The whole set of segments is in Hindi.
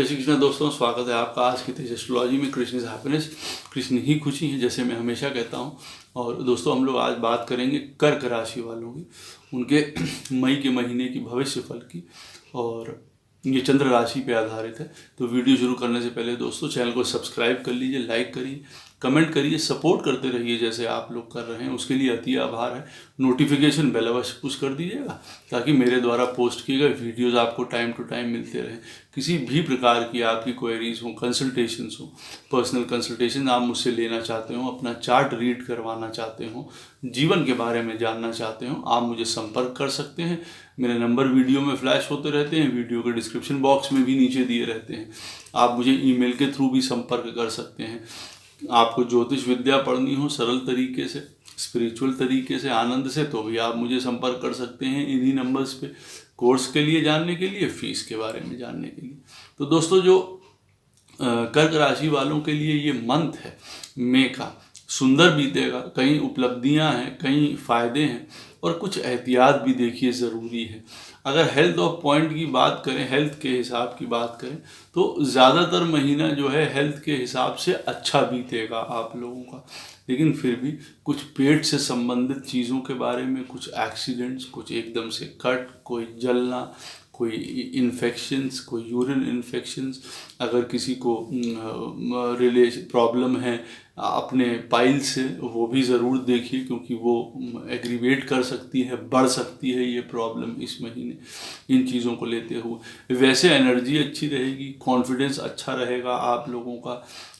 जय श्री कृष्ण दोस्तों, स्वागत है आपका आज की तेज एस्ट्रोलॉजी में। कृष्ण इज हैप्पीनेस, कृष्ण ही खुशी है, जैसे मैं हमेशा कहता हूँ। और दोस्तों, हम लोग आज बात करेंगे कर्क राशि वालों की, उनके मई के महीने की भविष्य फल की, और ये चंद्र राशि पे आधारित है। तो वीडियो शुरू करने से पहले दोस्तों, चैनल को सब्सक्राइब कर लीजिए, लाइक करिए, कमेंट करिए, सपोर्ट करते रहिए जैसे आप लोग कर रहे हैं, उसके लिए अति आभार है। नोटिफिकेशन बेल अवश्य पुश कर दीजिएगा ताकि मेरे द्वारा पोस्ट किए गए वीडियोज़ आपको टाइम टू टाइम मिलते रहें। किसी भी प्रकार की आपकी क्वेरीज हो, कंसल्टेशंस हो, पर्सनल कंसल्टेशन आप मुझसे लेना चाहते हो, अपना चार्ट रीड करवाना चाहते हो, जीवन के बारे में जानना चाहते हो, आप मुझे संपर्क कर सकते हैं। मेरे नंबर वीडियो में फ्लैश होते रहते हैं, वीडियो के डिस्क्रिप्शन बॉक्स में भी नीचे दिए रहते हैं। आप मुझे ईमेल के थ्रू भी संपर्क कर सकते हैं। आपको ज्योतिष विद्या पढ़नी हो सरल तरीके से, स्पिरिचुअल तरीके से, आनंद से, तो भी आप मुझे संपर्क कर सकते हैं इन्हीं नंबर्स पे। कोर्स के लिए जानने के लिए, फीस के बारे में जानने के लिए। तो दोस्तों, जो कर्क राशि वालों के लिए ये मंथ है मई का, सुंदर बीतेगा। कई उपलब्धियां हैं, कई फायदे हैं, और कुछ एहतियात भी देखिए ज़रूरी है। अगर हेल्थ ऑफ पॉइंट की बात करें, हेल्थ के हिसाब की बात करें, तो ज़्यादातर महीना जो है हेल्थ के हिसाब से अच्छा बीतेगा आप लोगों का। लेकिन फिर भी कुछ पेट से संबंधित चीज़ों के बारे में, कुछ एक्सीडेंट्स, कुछ एकदम से कट, कोई जलना, कोई इन्फेक्शंस, कोई यूरिन इन्फेक्शंस, अगर किसी को प्रॉब्लम है अपने पाइल से, वो भी ज़रूर देखिए, क्योंकि वो एग्रीवेट कर सकती है, बढ़ सकती है ये प्रॉब्लम इस महीने। इन चीज़ों को लेते हुए वैसे एनर्जी अच्छी रहेगी, कॉन्फिडेंस अच्छा रहेगा आप लोगों का,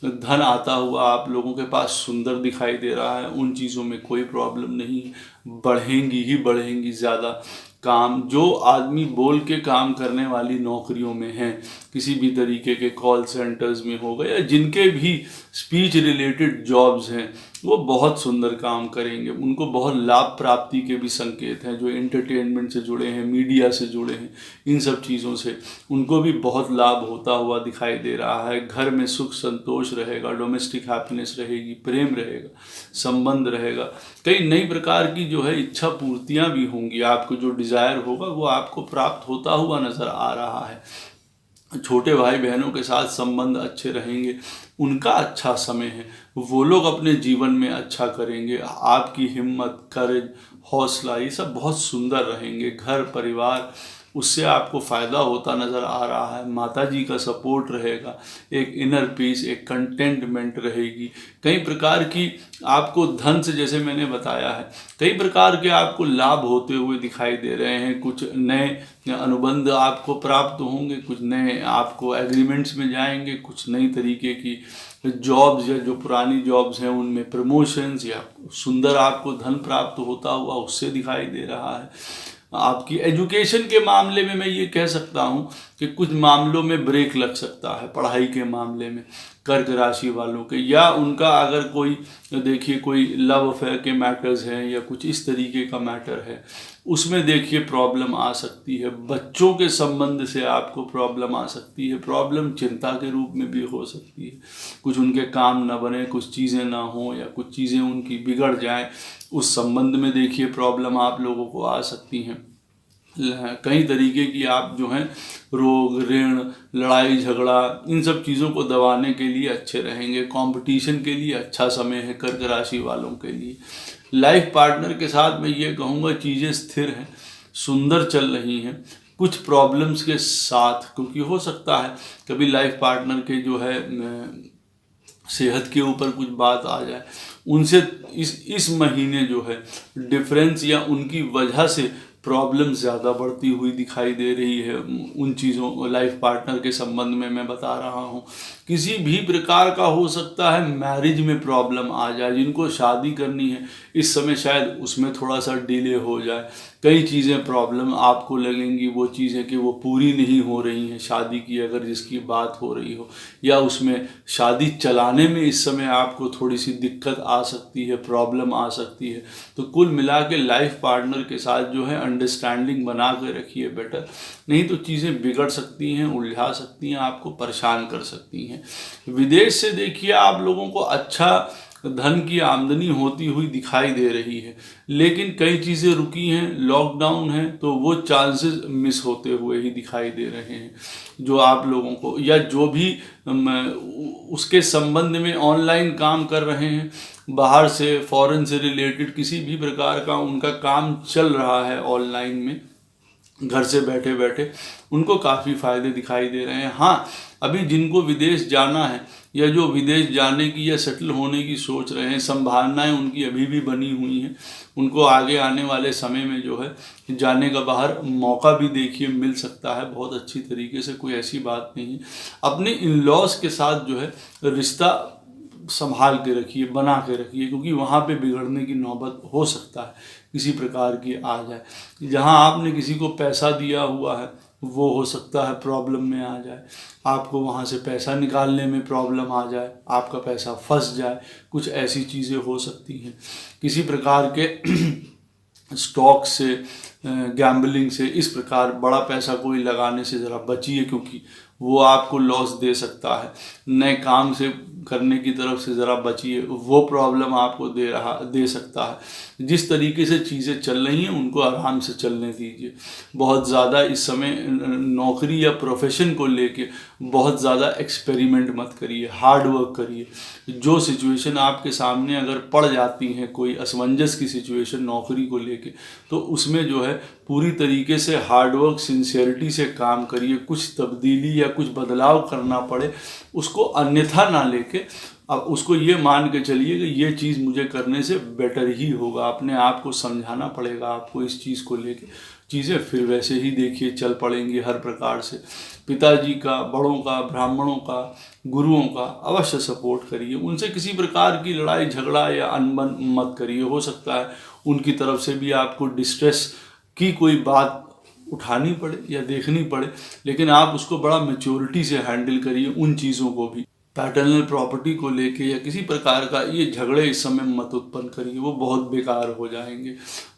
धन आता हुआ आप लोगों के पास सुंदर दिखाई दे रहा है। उन चीज़ों में कोई प्रॉब्लम नहीं, बढ़ेंगी ही बढ़ेंगी ज़्यादा। काम जो आदमी बोल के काम करने वाली नौकरियों में हैं, किसी भी तरीके के कॉल सेंटर्स में हो गए, या जिनके भी स्पीच रिलेटेड जॉब्स हैं, वो बहुत सुंदर काम करेंगे। उनको बहुत लाभ प्राप्ति के भी संकेत हैं। जो एंटरटेनमेंट से जुड़े हैं, मीडिया से जुड़े हैं, इन सब चीज़ों से उनको भी बहुत लाभ होता हुआ दिखाई दे रहा है। घर में सुख संतोष रहेगा, डोमेस्टिक हैप्पीनेस रहेगी, प्रेम रहेगा, संबंध रहेगा। कई नई प्रकार की जो है इच्छा पूर्तियाँ भी होंगी। आपको जो डिज़ायर होगा वो आपको प्राप्त होता हुआ नज़र आ रहा है। छोटे भाई बहनों के साथ संबंध अच्छे रहेंगे, उनका अच्छा समय है, वो लोग अपने जीवन में अच्छा करेंगे। आपकी हिम्मत, करेज, हौसला, ये सब बहुत सुंदर रहेंगे। घर परिवार, उससे आपको फ़ायदा होता नज़र आ रहा है। माता जी का सपोर्ट रहेगा, एक इनर पीस, एक कंटेंटमेंट रहेगी। कई प्रकार की आपको धन से, जैसे मैंने बताया है, कई प्रकार के आपको लाभ होते हुए दिखाई दे रहे हैं। कुछ नए अनुबंध आपको प्राप्त होंगे, कुछ नए आपको एग्रीमेंट्स में जाएंगे, कुछ नई तरीके की जॉब्स या जो पुरानी जॉब्स हैं उनमें प्रमोशंस, या सुंदर आपको धन प्राप्त होता हुआ उससे दिखाई दे रहा है। आपकी एजुकेशन के मामले में मैं ये कह सकता हूँ कि कुछ मामलों में ब्रेक लग सकता है पढ़ाई के मामले में कर्क राशि वालों के, या उनका अगर कोई देखिए कोई लव अफेयर के मैटर्स हैं या कुछ इस तरीके का मैटर है, उसमें देखिए प्रॉब्लम आ सकती है। बच्चों के संबंध से आपको प्रॉब्लम आ सकती है। प्रॉब्लम चिंता के रूप में भी हो सकती है। कुछ उनके काम ना बने, कुछ चीज़ें ना हो, या कुछ चीज़ें उनकी बिगड़ जाएं, उस संबंध में देखिए प्रॉब्लम आप लोगों को आ सकती हैं। कई तरीके की आप जो हैं रोग, ऋण, लड़ाई झगड़ा, इन सब चीज़ों को दबाने के लिए अच्छे रहेंगे। कंपटीशन के लिए अच्छा समय है कर्क राशि वालों के लिए। लाइफ पार्टनर के साथ मैं ये कहूँगा चीज़ें स्थिर हैं, सुंदर चल रही हैं। कुछ प्रॉब्लम्स के साथ, क्योंकि हो सकता है कभी लाइफ पार्टनर के जो है सेहत के ऊपर कुछ बात आ जाए, उनसे इस महीने जो है डिफरेंस या उनकी वजह से प्रॉब्लम ज़्यादा बढ़ती हुई दिखाई दे रही है। उन चीज़ों, लाइफ पार्टनर के संबंध में मैं बता रहा हूँ, किसी भी प्रकार का हो सकता है मैरिज में प्रॉब्लम आ जाए। जिनको शादी करनी है इस समय शायद उसमें थोड़ा सा डिले हो जाए। कई चीज़ें प्रॉब्लम आपको लगेंगी, वो चीज़ें कि वो पूरी नहीं हो रही हैं। शादी की अगर जिसकी बात हो रही हो, या उसमें शादी चलाने में इस समय आपको थोड़ी सी दिक्कत आ सकती है, प्रॉब्लम आ सकती है। तो कुल मिला के लाइफ पार्टनर के साथ जो है अंडरस्टैंडिंग बना के रखिए बेटर, नहीं तो चीज़ें बिगड़ सकती हैं, उलझा सकती हैं, आपको परेशान कर सकती हैं। विदेश से देखिए आप लोगों को अच्छा धन की आमदनी होती हुई दिखाई दे रही है। लेकिन कई चीज़ें रुकी हैं, लॉकडाउन है, तो वो चांसेस मिस होते हुए ही दिखाई दे रहे हैं जो आप लोगों को, या जो भी उसके संबंध में ऑनलाइन काम कर रहे हैं, बाहर से फॉरेन से रिलेटेड किसी भी प्रकार का उनका काम चल रहा है ऑनलाइन में, घर से बैठे बैठे, उनको काफ़ी फ़ायदे दिखाई दे रहे हैं। हाँ, अभी जिनको विदेश जाना है या जो विदेश जाने की या सेटल होने की सोच रहे हैं, संभावनाएं उनकी अभी भी बनी हुई हैं। उनको आगे आने वाले समय में जो है जाने का बाहर मौका भी देखिए मिल सकता है बहुत अच्छी तरीके से, कोई ऐसी बात नहीं है। अपने इन लॉज के साथ जो है रिश्ता संभाल के रखिए, बना के रखिए, क्योंकि वहाँ पे बिगड़ने की नौबत हो सकता है किसी प्रकार की आ जाए। जहाँ आपने किसी को पैसा दिया हुआ है वो हो सकता है प्रॉब्लम में आ जाए, आपको वहाँ से पैसा निकालने में प्रॉब्लम आ जाए, आपका पैसा फंस जाए, कुछ ऐसी चीज़ें हो सकती हैं। किसी प्रकार के स्टॉक से, गैम्बलिंग से, इस प्रकार बड़ा पैसा कोई लगाने से ज़रा बचिए, क्योंकि वो आपको लॉस दे सकता है। नए काम से करने की तरफ से ज़रा बचिए, वो प्रॉब्लम आपको दे सकता है। जिस तरीके से चीज़ें चल रही हैं उनको आराम से चलने दीजिए। बहुत ज़्यादा इस समय नौकरी या प्रोफेशन को लेके बहुत ज़्यादा एक्सपेरिमेंट मत करिए, हार्ड वर्क करिए। जो सिचुएशन आपके सामने अगर पड़ जाती है, कोई असमंजस की सिचुएशन नौकरी को लेके, तो उसमें जो है पूरी तरीके से हार्ड वर्क, सिंसियरिटी से काम करिए। कुछ तब्दीली या कुछ बदलाव करना पड़े उसको अन्यथा ना लेके अब उसको ये मान के चलिए कि ये चीज़ मुझे करने से बेटर ही होगा। अपने आप को समझाना पड़ेगा आपको इस चीज़ को लेके, चीज़ें फिर वैसे ही देखिए चल पड़ेंगी हर प्रकार से। पिताजी का, बड़ों का, ब्राह्मणों का, गुरुओं का अवश्य सपोर्ट करिए। उनसे किसी प्रकार की लड़ाई झगड़ा या अनबन मत करिए। हो सकता है उनकी तरफ से भी आपको डिस्ट्रेस की कोई बात उठानी पड़े या देखनी पड़े, लेकिन आप उसको बड़ा मैच्योरिटी से हैंडल करिए उन चीज़ों को भी। पैटर्नल प्रॉपर्टी को लेके या किसी प्रकार का ये झगड़े इस समय मत उत्पन्न करिए, वो बहुत बेकार हो जाएंगे।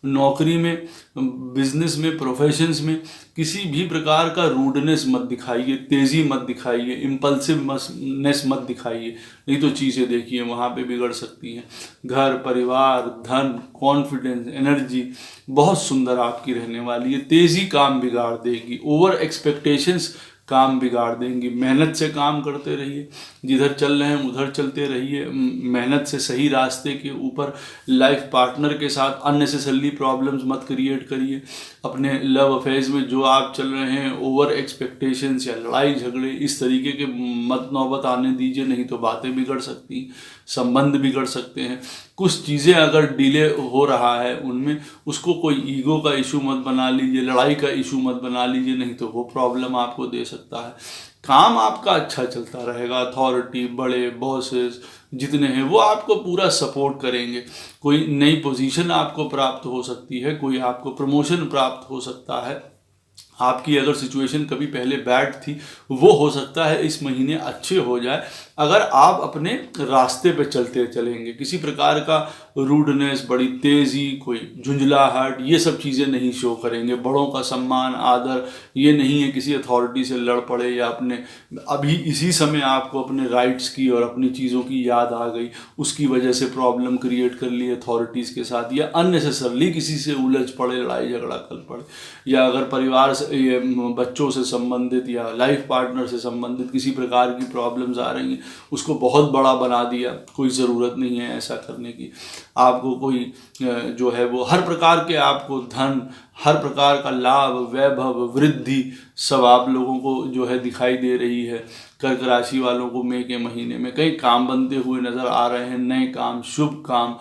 नौकरी में, बिजनेस में, प्रोफेशंस में किसी भी प्रकार का रूडनेस मत दिखाइए, तेज़ी मत दिखाइए, इम्पल्सिवनेस मत दिखाइए, नहीं तो चीज़ें देखिए वहाँ पे बिगड़ सकती हैं। घर, परिवार, धन, कॉन्फिडेंस, एनर्जी बहुत सुंदर आपकी रहने वाली है। तेज़ी काम बिगाड़ देगी, ओवर एक्सपेक्टेशंस काम बिगाड़ देंगी। मेहनत से काम करते रहिए, जिधर चल रहे हैं उधर चलते रहिए, मेहनत से सही रास्ते के ऊपर। लाइफ पार्टनर के साथ अननेसेसरली प्रॉब्लम्स मत क्रिएट करिए। अपने लव अफेयर्स में जो आप चल रहे हैं, ओवर एक्सपेक्टेशंस या लड़ाई झगड़े इस तरीके के मत नौबत आने दीजिए, नहीं तो बातें बिगड़ सकती, संबंध बिगड़ सकते हैं। कुछ चीज़ें अगर डिले हो रहा है उनमें, उसको कोई ईगो का इशू मत बना लीजिए, लड़ाई का इशू मत बना लीजिए, नहीं तो वो प्रॉब्लम आपको दे सकता है। काम आपका अच्छा चलता रहेगा, अथॉरिटी, बड़े बॉसेस जितने हैं वो आपको पूरा सपोर्ट करेंगे। कोई नई पोजीशन आपको प्राप्त हो सकती है, कोई आपको प्रमोशन प्राप्त हो सकता है। आपकी अगर सिचुएशन कभी पहले बैड थी वो हो सकता है इस महीने अच्छे हो जाए, अगर आप अपने रास्ते पे चलते चलेंगे। किसी प्रकार का रूडनेस, बड़ी तेज़ी, कोई झुंझलाहट, ये सब चीज़ें नहीं शो करेंगे। बड़ों का सम्मान, आदर, ये नहीं है किसी अथॉरिटी से लड़ पड़े या अपने अभी इसी समय आपको अपने राइट्स की और अपनी चीज़ों की याद आ गई, उसकी वजह से प्रॉब्लम क्रिएट कर ली अथॉरिटीज़ के साथ, या अननेसेसरली किसी से उलझ पड़े, लड़ाई झगड़ा कर पड़े, या अगर परिवार से, ये बच्चों से संबंधित या लाइफ पार्टनर से संबंधित किसी प्रकार की प्रॉब्लम्स आ रही हैं, उसको बहुत बड़ा बना दिया। कोई ज़रूरत नहीं है ऐसा करने की। आपको कोई जो है वो हर प्रकार के आपको धन, हर प्रकार का लाभ, वैभव, वृद्धि सब आप लोगों को जो है दिखाई दे रही है। कर्क राशि वालों को मई के महीने में कई काम बनते हुए नज़र आ रहे हैं, नए काम, शुभ काम,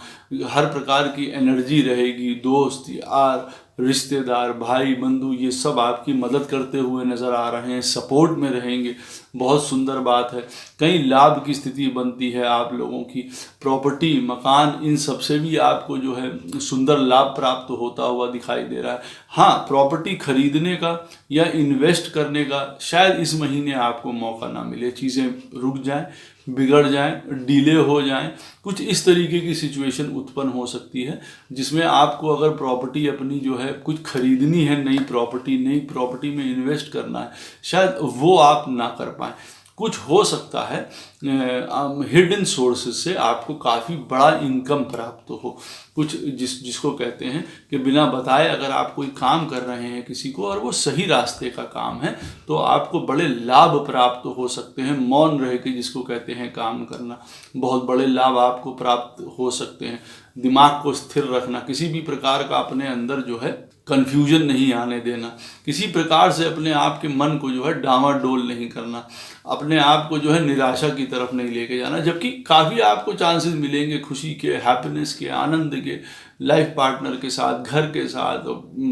हर प्रकार की एनर्जी रहेगी। दोस्त, यार, रिश्तेदार, भाई, बंधु, ये सब आपकी मदद करते हुए नज़र आ रहे हैं, सपोर्ट में रहेंगे। बहुत सुंदर बात है। कई लाभ की स्थिति बनती है आप लोगों की। प्रॉपर्टी, मकान, इन सब से भी आपको जो है सुंदर लाभ प्राप्त होता हुआ दिखाई दे रहा है। हाँ, प्रॉपर्टी खरीदने का या इन्वेस्ट करने का शायद इस महीने आपको मौका ना मिले, चीज़ें रुक जाएं, बिगड़ जाएं, डिले हो जाएं, कुछ इस तरीके की सिचुएशन उत्पन्न हो सकती है जिसमें आपको अगर प्रॉपर्टी अपनी जो है कुछ खरीदनी है, नई प्रॉपर्टी में इन्वेस्ट करना है, शायद वो आप ना कर पाएँ। कुछ हो सकता है हिडन सोर्सेज से आपको काफ़ी बड़ा इनकम प्राप्त हो। कुछ जिसको कहते हैं कि बिना बताए अगर आप कोई काम कर रहे हैं किसी को और वो सही रास्ते का काम है तो आपको बड़े लाभ प्राप्त हो सकते हैं। मौन रह के जिसको कहते हैं काम करना, बहुत बड़े लाभ आपको प्राप्त हो सकते हैं। दिमाग को स्थिर रखना, किसी भी प्रकार का अपने अंदर जो है कन्फ्यूजन नहीं आने देना, किसी प्रकार से अपने आप के मन को जो है डामाडोल नहीं करना, अपने आप को जो है निराशा की तरफ नहीं लेके जाना। जबकि काफ़ी आपको चांसेस मिलेंगे खुशी के, हैप्पीनेस के, आनंद के, लाइफ पार्टनर के साथ, घर के साथ,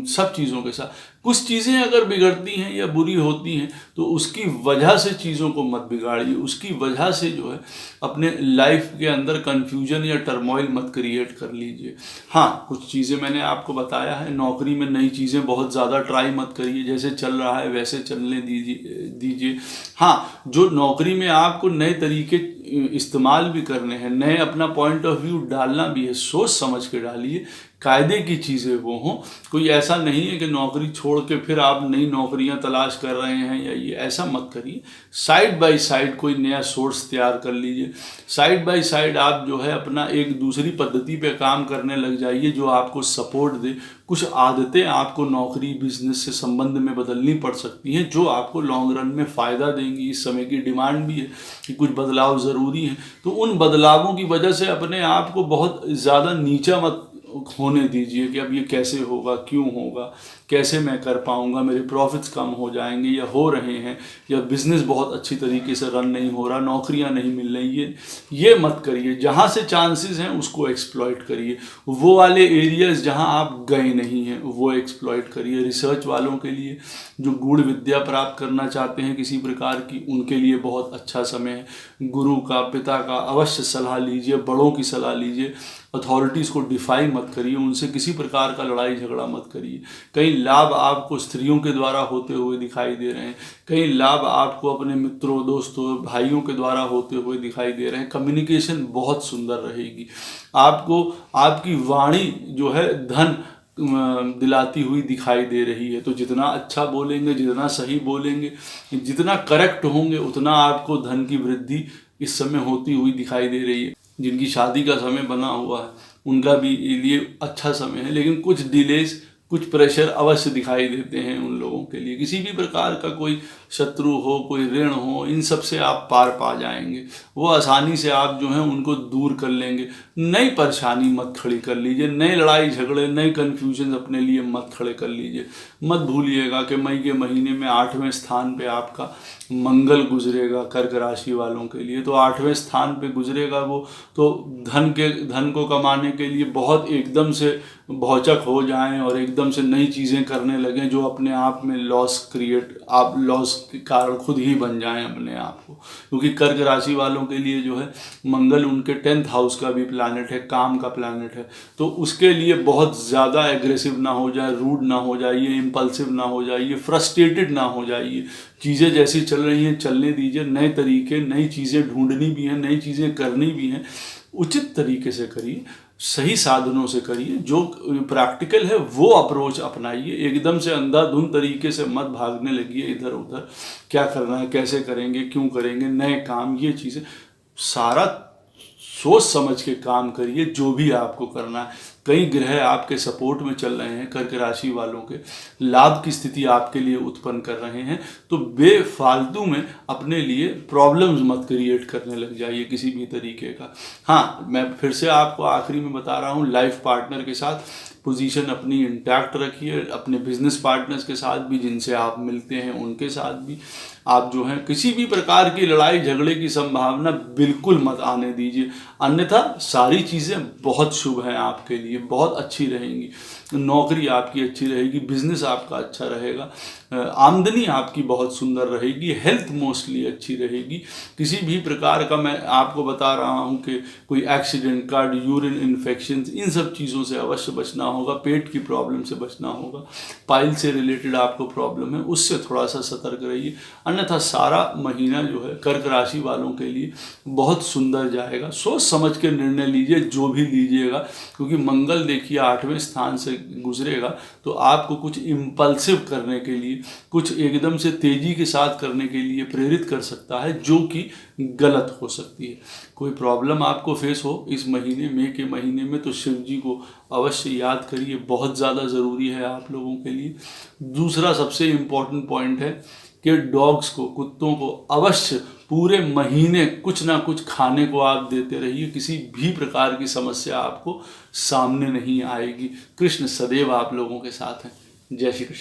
सब चीज़ों के साथ। कुछ चीज़ें अगर बिगड़ती हैं या बुरी होती हैं तो उसकी वजह से चीज़ों को मत बिगाड़िए, उसकी वजह से जो है अपने लाइफ के अंदर कन्फ्यूजन या टर्मोइल मत क्रिएट कर लीजिए। हाँ, कुछ चीज़ें मैंने आपको बताया है। नौकरी में नई चीज़ें बहुत ज़्यादा ट्राई मत करिए, जैसे चल रहा है वैसे चलने दीजिए। हाँ, जो नौकरी में आपको नए तरीके इस्तेमाल भी करने हैं, नए अपना पॉइंट ऑफ व्यू डालना भी है, सोच समझ के डालिए, कायदे की चीज़ें वो हों। कोई ऐसा नहीं है कि नौकरी छोड़ के फिर आप नई नौकरियां तलाश कर रहे हैं या ये, ऐसा मत करिए। साइड बाय साइड कोई नया सोर्स तैयार कर लीजिए। साइड बाय साइड आप जो है अपना एक दूसरी पद्धति पे काम करने लग जाइए जो आपको सपोर्ट दे। कुछ आदतें आपको नौकरी बिजनेस से संबंध में बदलनी पड़ सकती हैं जो आपको लॉन्ग रन में फ़ायदा देंगी। इस समय की डिमांड भी है कि कुछ बदलाव ज़रूरी है, तो उन बदलावों की वजह से अपने आप को बहुत ज़्यादा नीचा मत होने दीजिए कि अब ये कैसे होगा, क्यों होगा, कैसे मैं कर पाऊंगा, मेरे प्रॉफिट्स कम हो जाएंगे या हो रहे हैं, या बिज़नेस बहुत अच्छी तरीके से रन नहीं हो रहा, नौकरियां नहीं मिल रही। ये मत करिए। जहाँ से चांसेस हैं उसको एक्सप्लॉइट करिए। वो वाले एरियाज़ जहाँ आप गए नहीं हैं वो एक्सप्लॉइट करिए। रिसर्च वालों के लिए, जो गूढ़ विद्या प्राप्त करना चाहते हैं किसी प्रकार की, उनके लिए बहुत अच्छा समय है। गुरु का, पिता का अवश्य सलाह लीजिए, बड़ों की सलाह लीजिए। अथॉरिटीज़ को डिफाई मत करिए, उनसे किसी प्रकार का लड़ाई झगड़ा मत करिए। कई लाभ आपको स्त्रियों के द्वारा होते हुए दिखाई दे रहे हैं, कई लाभ आपको अपने मित्रों, दोस्तों, भाइयों के द्वारा होते हुए दिखाई दे रहे हैं। कम्युनिकेशन बहुत सुंदर रहेगी। आपको आपकी वाणी जो है धन दिलाती हुई दिखाई दे रही है। तो जितना अच्छा बोलेंगे, जितना सही बोलेंगे, जितना करेक्ट होंगे, उतना आपको धन की वृद्धि इस समय होती हुई दिखाई दे रही है। जिनकी शादी का समय बना हुआ है उनका भी लिए अच्छा समय है, लेकिन कुछ डिलेज, कुछ प्रेशर अवश्य दिखाई देते हैं उन लोगों के लिए। किसी भी प्रकार का कोई शत्रु हो, कोई ऋण हो, इन सब से आप पार पा जाएंगे। वो आसानी से आप जो हैं उनको दूर कर लेंगे। नई परेशानी मत खड़ी कर लीजिए, नए लड़ाई झगड़े, नए कन्फ्यूजन अपने लिए मत खड़े कर लीजिए। मत भूलिएगा कि मई के महीने में 8वें स्थान पे आपका मंगल गुजरेगा कर्क राशि वालों के लिए। तो 8वें स्थान पे गुजरेगा वो, तो धन को कमाने के लिए बहुत एकदम से भौचक हो जाएं और एकदम से नई चीज़ें करने लगें जो अपने आप में आप लॉस के कारण खुद ही बन जाएं अपने आप को। क्योंकि कर्क राशि वालों के लिए जो है मंगल उनके 10th हाउस का भी प्लैनेट है, काम का प्लैनेट है। तो उसके लिए बहुत ज़्यादा एग्रेसिव ना हो जाए, रूड ना हो जाइए, इम्पल्सिव ना हो जाइए, फ्रस्ट्रेटेड ना हो जाइए। चीज़ें जैसी चल रही हैं चलने दीजिए। नए तरीके, नई चीज़ें ढूंढनी भी हैं, नई चीज़ें करनी भी हैं। उचित तरीके से करिए, सही साधनों से करिए, जो प्रैक्टिकल है वो अप्रोच अपनाइए। एकदम से अंधाधुंध तरीके से मत भागने लगिए इधर उधर, क्या करना है, कैसे करेंगे, क्यों करेंगे, नए काम, ये चीज़ें सारा सोच समझ के काम करिए जो भी आपको करना है। कई ग्रह आपके सपोर्ट में चल रहे हैं, कर्क राशि वालों के लाभ की स्थिति आपके लिए उत्पन्न कर रहे हैं। तो बेफालतू में अपने लिए प्रॉब्लम्स मत क्रिएट करने लग जाइए किसी भी तरीके का। हाँ, मैं फिर से आपको आखिरी में बता रहा हूँ, लाइफ पार्टनर के साथ पोजीशन अपनी इंटैक्ट रखिए। अपने बिजनेस पार्टनर्स के साथ भी, जिनसे आप मिलते हैं उनके साथ भी आप जो हैं किसी भी प्रकार की लड़ाई झगड़े की संभावना बिल्कुल मत आने दीजिए। अन्यथा सारी चीज़ें बहुत शुभ हैं आपके लिए, बहुत अच्छी रहेंगी। नौकरी आपकी अच्छी रहेगी, बिजनेस आपका अच्छा रहेगा, आमदनी आपकी बहुत सुंदर रहेगी, हेल्थ मोस्टली अच्छी रहेगी। किसी भी प्रकार का, मैं आपको बता रहा हूँ कि कोई एक्सीडेंट, कार्ड, यूरिन इन्फेक्शन, इन सब चीज़ों से अवश्य बचना होगा, पेट की प्रॉब्लम से बचना होगा, पाइल से रिलेटेड आपको प्रॉब्लम है उससे थोड़ा सा सतर्क रहिए। अन्यथा सारा महीना जो है कर्क राशि वालों के लिए बहुत सुंदर जाएगा। सोच समझ के निर्णय लीजिए जो भी लीजिएगा, क्योंकि मंगल देखिए 8वें स्थान से गुजरेगा तो आपको कुछ इम्पल्सिव करने के लिए, कुछ एकदम से तेजी के साथ करने के लिए प्रेरित कर सकता है, जो कि गलत हो सकती है। कोई प्रॉब्लम आपको फेस हो इस महीने, मई के महीने में, तो शिव जी को अवश्य याद करिए, बहुत ज़्यादा ज़रूरी है आप लोगों के लिए। दूसरा सबसे इम्पॉर्टेंट पॉइंट है कि डॉग्स को, कुत्तों को अवश्य पूरे महीने कुछ ना कुछ खाने को आप देते रहिए, किसी भी प्रकार की समस्या आपको सामने नहीं आएगी। कृष्ण सदैव आप लोगों के साथ हैं। जय श्री कृष्ण।